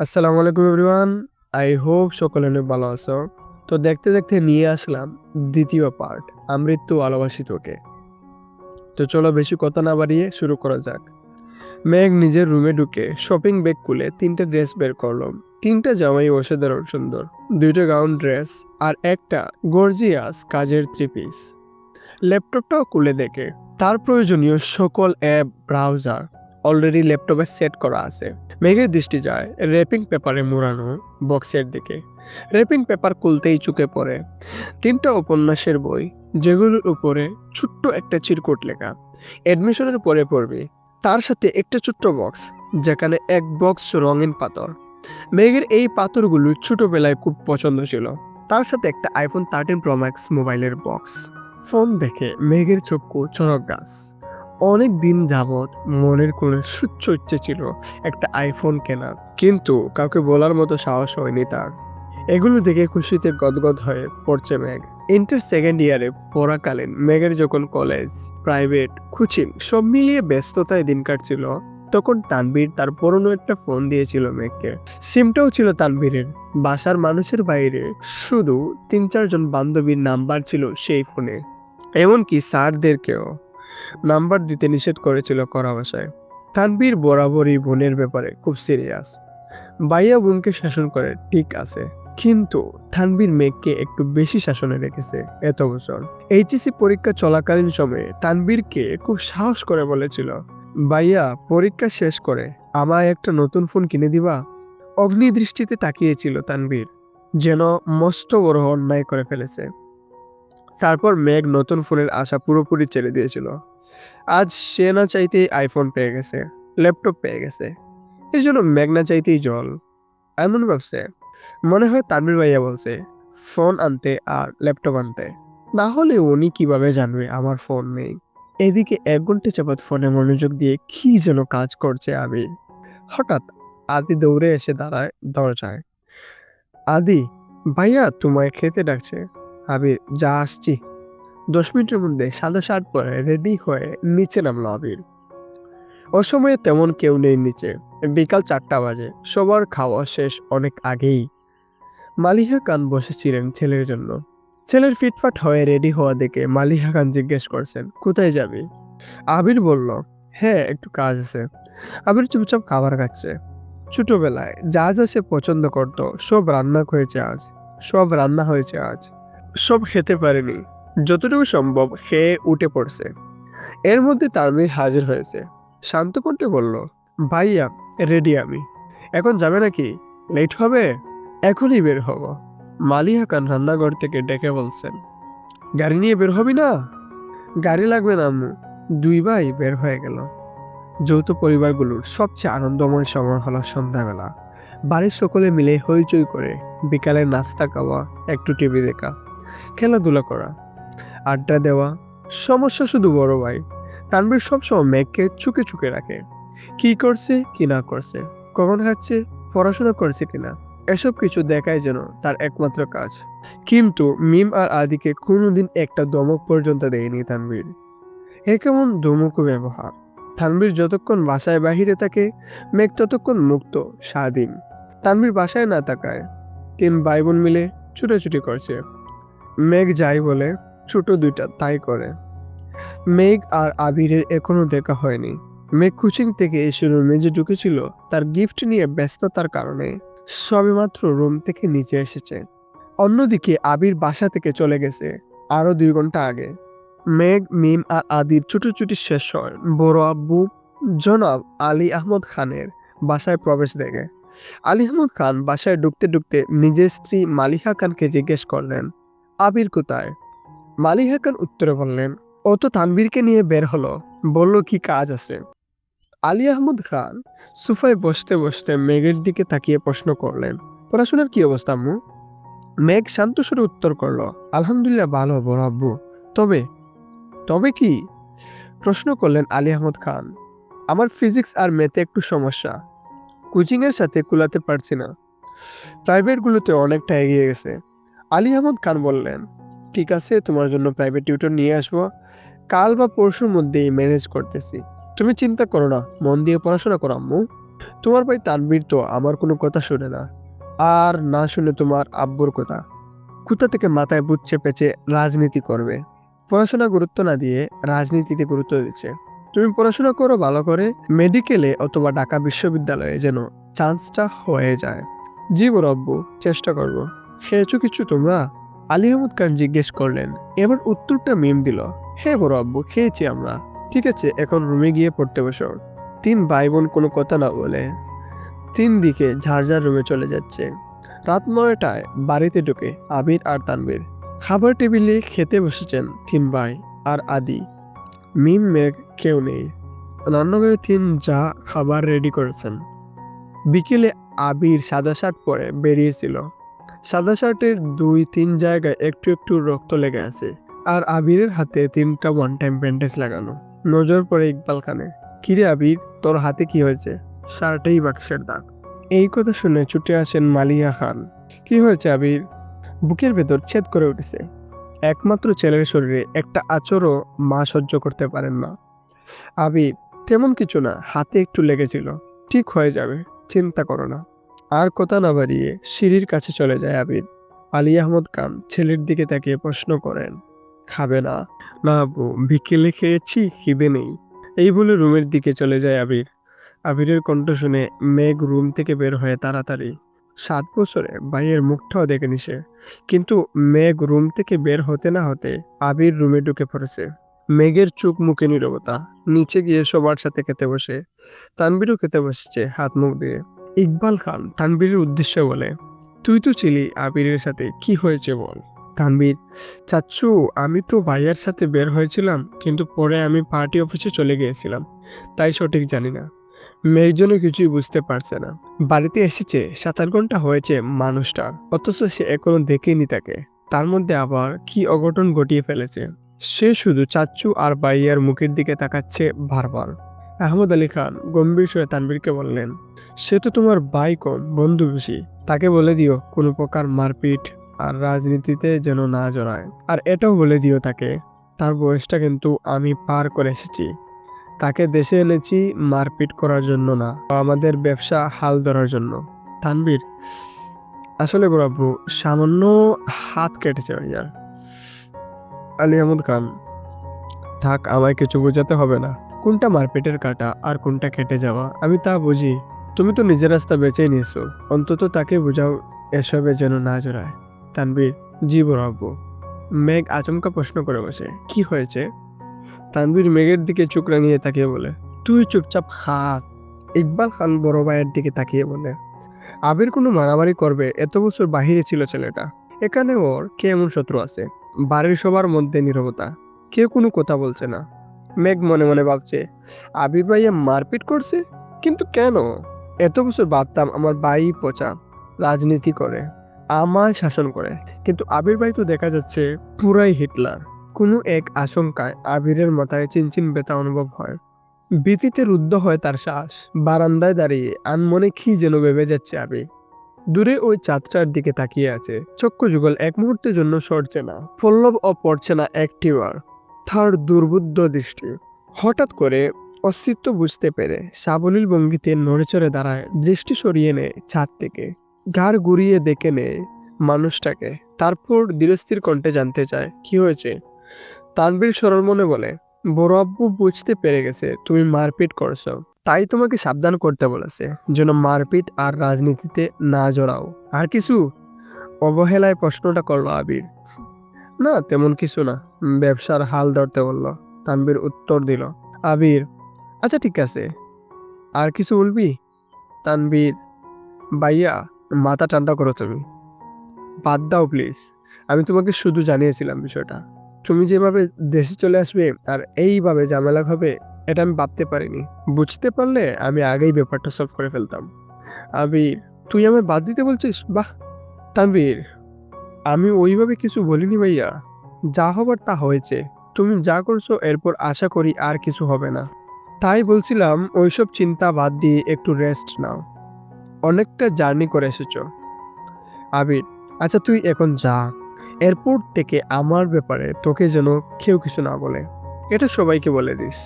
আসসালামু আলাইকুম everyone. I hope সকলে অনেক ভালো আছো। তো দেখতে দেখতে নিয়ে আসলাম দ্বিতীয় পার্ট, আমৃত্যু ভালোবাসি তোকে। তো চলো বেশি কথা না বাড়িয়ে শুরু করা যাক। মেঘ নিজের রুমে ঢুকে শপিং ব্যাগ খুলে 3টা ড্রেস বের করলো। 3টা জামাই অসাধারণ সুন্দর, 2টা গাউন ড্রেস আর একটা গর্জিয়াস কাজের 3 পিস। ল্যাপটপটাও খুলে দেখে তার প্রয়োজনীয় সকল অ্যাপ ব্রাউজার অলরেডি ল্যাপটপে সেট করা আছে। মেঘের দৃষ্টি যায় র্যাপিং পেপারে মোড়ানো বক্সের দিকে। র্যাপিং পেপার খুলতেই চোখে পড়ে 3টা উপন্যাসের বই, যেগুলোর উপরে ছোট্ট একটা চিরকুট লেখা, অ্যাডমিশনের পরে পড়বি। তার সাথে একটা ছোট্ট বক্স, যেখানে এক বক্স রঙিন পাথর। মেঘের এই পাথরগুলো ছোটবেলায় খুব পছন্দ ছিল। তার সাথে একটা আইফোন 13 প্রো ম্যাক্স মোবাইলের বক্স। ফোন দেখে মেঘের চক্ষু চড়ক গাছ। অনেক দিন যাবৎ মনের কোণে সুচ্চ ইচ্ছে ছিল একটা আইফোন কেনার, কিন্তু কাউকে বলার মতো সাহস হয়নি তার। এগুলো দেখে খুশিতে গদগদ হয়ে পড়ছে মেঘ। ইন্টার সেকেন্ড ইয়ারে পড়াকালীন মেঘের যখন কলেজ, প্রাইভেট, কোচিং সব মিলিয়ে ব্যস্ততায় দিন কাটছিল, তখন তানভীর তার পুরনো একটা ফোন দিয়েছিল মেঘকে। সিমটাও ছিল তানভীরের। বাসার মানুষের বাইরে শুধু 3-4 জন বান্ধবীর নাম্বার ছিল সেই ফোনে। এমনকি স্যারদেরকেও নাম্বার দিতে নিষেধ করেছিল কড়া ভাষায়। তানভীর বরাবরই বোনের ব্যাপারে খুব সিরিয়াস। ভাইয়া বোনকে শাসন করে ঠিক আছে, কিন্তু তানভীর মেঘকে একটু বেশি শাসনে রেখেছে এত বছর। এইচএসসি পরীক্ষা চলাকালীন সময়ে তানভীরকে খুব সাহস করে বলেছিল, ভাইয়া পরীক্ষা শেষ করে আমায় একটা নতুন ফোন কিনে দিবা। অগ্নি দৃষ্টিতে তাকিয়েছিল তানভীর, যেন মস্ত বড় অন্যায় করে ফেলেছে। তারপর মেঘ নতুন ফোনের আশা পুরোপুরি ছেড়ে দিয়েছিল। আজ সে না চাইতেই আইফোন পেয়ে গেছে, ল্যাপটপ পেয়ে গেছে, এই জন্য মেঘ না চাইতেই জল। এমন ভাবছে, মনে হয় তানভীর ভাইয়া বলছে ফোন আনতে আর ল্যাপটপ আনতে, না হলে উনি কিভাবে জানবে আমার ফোন নেই। এদিকে 1 ঘন্টা যাবৎ ফোনে মনোযোগ দিয়ে কি যেন কাজ করছে আবির। হঠাৎ আদি দৌড়ে এসে দাঁড়ায় দরজায়। আদি, ভাইয়া তোমায় খেতে ডাকছে। আবির, যা আসছি। 10 মিনিটের মধ্যে সাদা শার্ট পরে রেডি হয়ে নিচে নামলো আবির। অসময়ে তেমন কেউ নেই নিচে। বিকাল 4টা বাজে, সবার খাওয়া শেষ অনেক আগেই। মালিহা খান বসেছিলেন ছেলের জন্য। ছেলের ফিটফাট হয়ে রেডি হওয়া দেখে মালিহা খান জিজ্ঞেস করছেন, কোথায় যাবি? আবির বলল, হ্যাঁ একটু কাজ আছে। আবির চুপচাপ খাবার খাচ্ছে। ছোটবেলায় যা যা সে পছন্দ করত সব রান্না হয়েছে আজ, সব রান্না হয়েছে আজ। সব খেতে পারেনি, যতটুকু সম্ভব খেয়ে উঠে পড়ছে। এর মধ্যে তানভীর হাজির হয়েছে। শান্ত কণ্ঠে বলল, ভাইয়া রেডি আমি। এখন যাবে নাকি? লেট হবে? এখনই বের হব। মালিহা খান রান্নাঘর থেকে ডেকে বলছেন, গাড়ি নিয়ে বের হবি না? গাড়ি লাগবে না আম্মু। 2 ভাই বের হয়ে গেল। যৌথ পরিবারগুলোর সবচেয়ে আনন্দময় সময় হলো সন্ধ্যাবেলা। বাড়ির সকলে মিলে হইচই করে বিকালে নাস্তা খাওয়া, একটু টিভি দেখা, খেলাধুলা করা, আড্ডা দেওয়া। সমস্যা শুধু বড় ভাই তানভীর সবসময় মেঘকে চুকে চুকে রাখে। কি করছে কি না করছে, কখন খাচ্ছে, পড়াশোনা করছে কিনা, এসব কিছু দেখাই যেন তার একমাত্র কাজ। কিন্তু মিম আর আদিকে কোনোদিন একটা ধমক পর্যন্ত দেয়নি তানভীর। এ কেমন ধমকু ব্যবহার! তানভীর যতক্ষণ বাসায় বাহিরে থাকে, মেঘ ততক্ষণ মুক্ত, স্বাধীন। তানভীর বাসায় না তাকায়, 3 ভাই বোন মিলে ছুটাছুটি করছে। মেঘ যাই বলে ছোট 2টা তাই করে। মেঘ আর আবিরের এখনো দেখা হয়নি। মেঘ কোচিং থেকে এসে রুমে যে ঢুকেছিল তার গিফট নিয়ে ব্যস্ততার কারণে সবেমাত্র রুম থেকে নিচে এসেছে। অন্যদিকে আবির বাসা থেকে চলে গেছে আরো 2 ঘন্টা আগে। মেঘ, মিম আর আদির ছুটোছুটি শেষ হয় বড় আব্বু জনাব আলী আহমদ খানের বাসায় প্রবেশ দেখে। আলী আহমদ খান বাসায় ঢুকতে ঢুকতে নিজের স্ত্রী মালিহা খানকে জিজ্ঞেস করলেন, আবির কোথায়? মালিহা খান উত্তরে বললেন, ও তো তানভীরকে নিয়ে বের হলো, বলল কি কাজ আছে। আলী আহমদ খান সোফায় বসতে বসতে মেঘের দিকে তাকিয়ে প্রশ্ন করলেন, পড়াশোনার কি অবস্থা আম্মু? মেঘ শান্ত সুরে উত্তর করলো, আলহামদুলিল্লাহ ভালো বড় আব্বু। তবে তবে কি? প্রশ্ন করলেন আলী আহমদ খান। আমার ফিজিক্স আর ম্যাথে একটু সমস্যা, কোচিংয়ের সাথে কুলাতে পারছি না। প্রাইভেটগুলোতে অনেকটা এগিয়ে গেছে। আলী আহমদ খান বললেন, ঠিক আছে, তোমার জন্য প্রাইভেট টিউটর নিয়ে আসবো। কাল বা পরশুর মধ্যেই ম্যানেজ করতেছি, তুমি চিন্তা করো না, মন দিয়ে পড়াশোনা করো আম্মু। তোমার ভাই তানবীর তো আমার কোনো কথা শুনে না, আর না শুনে তোমার আব্বুর কথা। কোথা থেকে মাথায় বুট চেপেছে রাজনীতি করবে, পড়াশোনা গুরুত্ব না দিয়ে রাজনীতিতে গুরুত্ব দিচ্ছে। তুমি পড়াশোনা করো ভালো করে, মেডিকেলে অথবা ঢাকা বিশ্ববিদ্যালয়ে যেন চান্সটা হয়ে যায়। জি বড় আব্বু, চেষ্টা করব। খেয়েছো কিছু তোমরা? আলী আহমদ খান জিজ্ঞেস করলেন। এবার উত্তরটা মিম দিল। হ্যাঁ বড় আব্বু, খেয়েছি আমরা। ঠিক আছে, এখন রুমে গিয়ে পড়তে বসো। তিন ভাই বোন কোনো কথা না বলে তিন দিকে ঝাড় ঝাড় রুমে চলে যাচ্ছে। রাত 9টায় বাড়িতে ঢুকে আবির আর তানবীর খাবার টেবিলে খেতে বসেছেন তিন ভাই আর আদি। মিম, মেঘ কেউ নেই। রান্নাঘরে তিন যা খাবার রেডি করেছেন। বিকেলে আবির সাদা শার্ট পরে বেরিয়েছিল। সাদা শার্টের 2-3 জায়গায় একটু একটু রক্ত লেগে আছে, আর আবিরের হাতে 3টা ওয়ান টাইম ব্যান্ডেজ লাগানো। নজর পড়ে ইকবাল খানে। কিরে আবির, তোর হাতে কি হয়েছে? শার্টেই বাক্সের দাগ। এই কথা শুনে ছুটে আসেন মালিয়া খান। কি হয়েছে আবির? বুকের ভেতর ছেদ করে উঠেছে। একমাত্র ছেলের শরীরে একটা আঁচড়ও মা সহ্য করতে পারেন না। আবির, তেমন কিছু না, হাতে একটু লেগেছিল, ঠিক হয়ে যাবে, চিন্তা করো না। আর কথা না বাড়িয়ে সিঁড়ির কাছে চলে যায় আবির। আলী আহমদ খান ছেলের দিকে তাকিয়ে প্রশ্ন করেন, খাবে না? না আব্বু, বিকেলে খেয়েছি, খিদে নেই। এই বলে রুমের দিকে চলে যায় আবির। আবিরের কণ্ঠ শুনে মেঘ রুম থেকে বের হয়ে তাড়াতাড়ি। 7 বছরে ভাইয়ের মুখটাও দেখেনি সে, কিন্তু মেঘ রুম থেকে বের হতে না হতে আবির রুমে ঢুকে পড়েছে। মেঘের চোখ মুখে নীরবতা। নিচে গিয়ে সবার সাথে খেতে বসে। তানবীরও খেতে বসেছে হাত মুখ দিয়ে। ইকবাল খান তানবীরের উদ্দেশ্যে বলে, তুই তো ছিলি আবিরের সাথে, কি হয়েছে বল? তানবীর, চাচ্ছু, আমি তো ভাইয়ার সাথে বের হয়েছিলাম, কিন্তু পরে আমি পার্টি অফিসে চলে গিয়েছিলাম, তাই সঠিক জানি না। মেয়ের কিছুই বুঝতে পারছে না। বাড়িতে এসেছে 7-8 ঘন্টা হয়েছে মানুষটার, অথচ সে এখনো দেখেনি তাকে। তার মধ্যে আবার কি অঘটন ঘটিয়ে ফেলেছে। সে শুধু চাচ্চু আর ভাইয়ার মুখের দিকে তাকাচ্ছে বারবার। আহমদ আলী খান গম্ভীর স্বরে তানবীরকে বললেন, সে তো তোমার ভাই কম, বন্ধু বেশি। তাকে বলে দিও কোনো প্রকার মারপিট আর রাজনীতিতে যেন না জড়ায়। আর এটাও বলে দিও তাকে, তার বয়সটা কিন্তু আমি পার করে এসেছি। তাকে দেশে এনেছি মারপিট করার জন্য না, আমাদের ব্যবসা হাল ধরার জন্য। তানবীর, আসলে বড় আব্বু, সামান্য হাত কেটেছে ভাইয়ার। আলী আহমদ খান, থাক, আমায় কিছু বোঝাতে হবে না। কোনটা মারপিটের কাটা আর কোনটা কেটে যাওয়া আমি তা বুঝি। তুমি তো নিজের রাস্তা বেছেই নিয়েছো, অন্তত তাকে বোঝাও এসবে যেন না জড়ায়। তানবীর, জি বড় আব্বু। মেঘ আচমকা প্রশ্ন করে বসে, কি হয়েছে? তানবীর মেঘের দিকে চোখ রাঙিয়ে তাকিয়ে বলে, তুই চুপচাপ খা। ইকবাল খান বড় ভাইয়ের দিকে তাকিয়ে বলে, আবির কোনো মারামারি করবে? এত বছর বাহিরে ছিল ছেলেটা, এখানে ওর কে এমন শত্রু আছে? বাড়ির সবার মধ্যে নীরবতা, কেউ কোনো কথা বলছে না। মেঘ মনে মনে ভাবছে, আবির ভাইয়া মারপিট করছে, কিন্তু কেন? এত বছর ভাবতাম আমার ভাই পচা, রাজনীতি করে, আমায় শাসন করে, কিন্তু আবির ভাই তো দেখা যাচ্ছে পুরাই হিটলার। কোনো এক আশঙ্কায় আবিরের মাথায় চিনচিন ব্যথা অনুভব হয়। ভীতিতে রুদ্ধ হয় তার শ্বাস। বারান্দায় দাঁড়িয়ে আনমনে কি যেন ভেবে যাচ্ছে আবির। দূরে ওই চাঁদটার দিকে তাকিয়ে আছে, চক্ষু যুগল এক মুহূর্তের জন্য সরছে না, পল্লব ও পড়ছে না একটিবার। তার দুর্বুদ্ধ দৃষ্টি। হঠাৎ করে অস্তিত্ব বুঝতে পেরে সাবলীল ভঙ্গিতে নড়েচড়ে দাঁড়ায়, দৃষ্টি সরিয়ে নেয় ছাদ থেকে, ঘাড় ঘুরিয়ে দেখে নেয় মানুষটাকে। তারপর ধীরস্থির কণ্ঠে জানতে চায়, কি হয়েছে? তানবীর সরল মনে বলে, বড় আব্বু বুঝতে পেরে গেছে তুমি মারপিট করছো, তাই তোমাকে সাবধান করতে বলেছে যেন মারপিট আর রাজনীতিতে না জড়াও। আর কিছু? অবহেলায় প্রশ্নটা করলো আবির। না, তেমন কিছু না, ব্যবসার হাল ধরতে বলল। তানবীর উত্তর দিল। আবির, আচ্ছা ঠিক আছে, আর কিছু বলবি? তানবীর, ভাইয়া, মাথা ঠান্ডা করো তুমি, বাদ দাও প্লিজ। আমি তোমাকে শুধু জানিয়েছিলাম বিষয়টা। তুমি যেভাবে দেশে চলে আসবে আর এইভাবে ঝামেলা হবে, এটা আমি ভাবতে পারিনি। বুঝতে পারলে আমি আগেই ব্যাপারটা সলভ করে ফেলতাম। আবির, তুই আমায় বাদ দিতে বলছিস? বাহ। তানবীর, আমি ওইভাবে কিছু বলিনি ভাইয়া, যা হবার তা হয়েছে। তুমি যা করছো এরপর আশা করি আর কিছু হবে না। তাই বলছিলাম ওইসব চিন্তা বাদ দিয়ে একটু রেস্ট নাও, অনেকটা জার্নি করে এসেছো। আবির, আচ্ছা তুই এখন যা, এয়ারপোর্ট থেকে আমার ব্যাপারে তোকে যেন কেউ কিছু না বলে, এটা সবাইকে বলে দিস।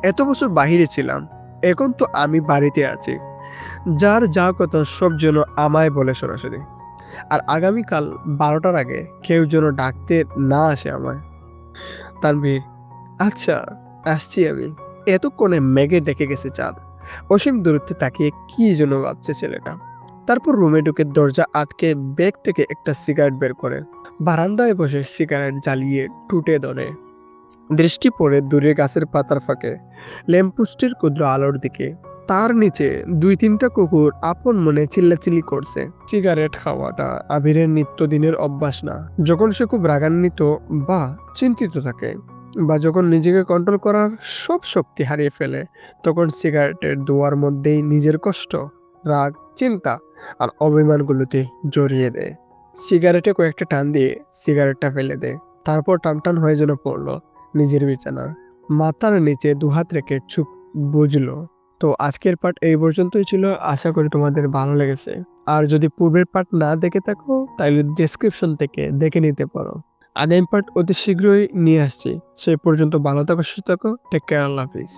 এত বছর বাহিরে ছিলাম, এখন তো আমি বাড়িতে আছি, যার যা কথা সব যেন আমায় বলে সরাসরি। আর আগামীকাল 12টার আগে কেউ যেন ডাকতে না আসে আমায়। তানভীর: আচ্ছা, আসছি আমি। এতক্ষণে মেঘে ডেকে গেছে চাঁদ। অসীম দূরত্বে তাকিয়ে কি যেন ভাবছে ছেলেটা। তারপর রুমে ঢুকে দরজা আটকে ব্যাগ থেকে একটা সিগারেট বের করে বারান্দায় বসে সিগারেট জ্বালিয়ে টুটে ধরে। দৃষ্টি পড়ে দূরে গাছের পাতার ফাঁকে ল্যাম্পপোস্টের ক্ষুদ্র আলোর দিকে। তার নিচে 2-3টা কুকুর আপন মনে চিল্লাচিল্লি করছে। সিগারেট খাওয়াটা আবিরের নিত্যদিনের অভ্যাস না। যখন সে খুব রাগান্বিত বা চিন্তিত থাকে, বা যখন নিজেকে কন্ট্রোল করার সব শক্তি হারিয়ে ফেলে, তখন সিগারেটের ধোঁয়ার মধ্যেই নিজের কষ্ট, রাগ, চিন্তা আর অভিমানগুলোতে জড়িয়ে দেয়। সিগারেটে কয়েকটা টান দিয়ে সিগারেটটা ফেলে দেয়। তারপর টান হয়ে যেন পড়লো নিজের বিছানা, মাথার নিচে দুহাত রেখে চুপ বুঝলো। তো আজকের পার্ট এই পর্যন্তই ছিল। আশা করি তোমাদের ভালো লেগেছে। আর যদি পূর্বের পার্ট না দেখে থাকো তাহলে ডেসক্রিপশন থেকে দেখে নিতে পারো। আগামী পার্ট অতি শীঘ্রই নিয়ে আসছি। সেই পর্যন্ত ভালো থাকো, সুস্থ থাকো। টেক কেয়ার, আল্লাহ হাফিজ।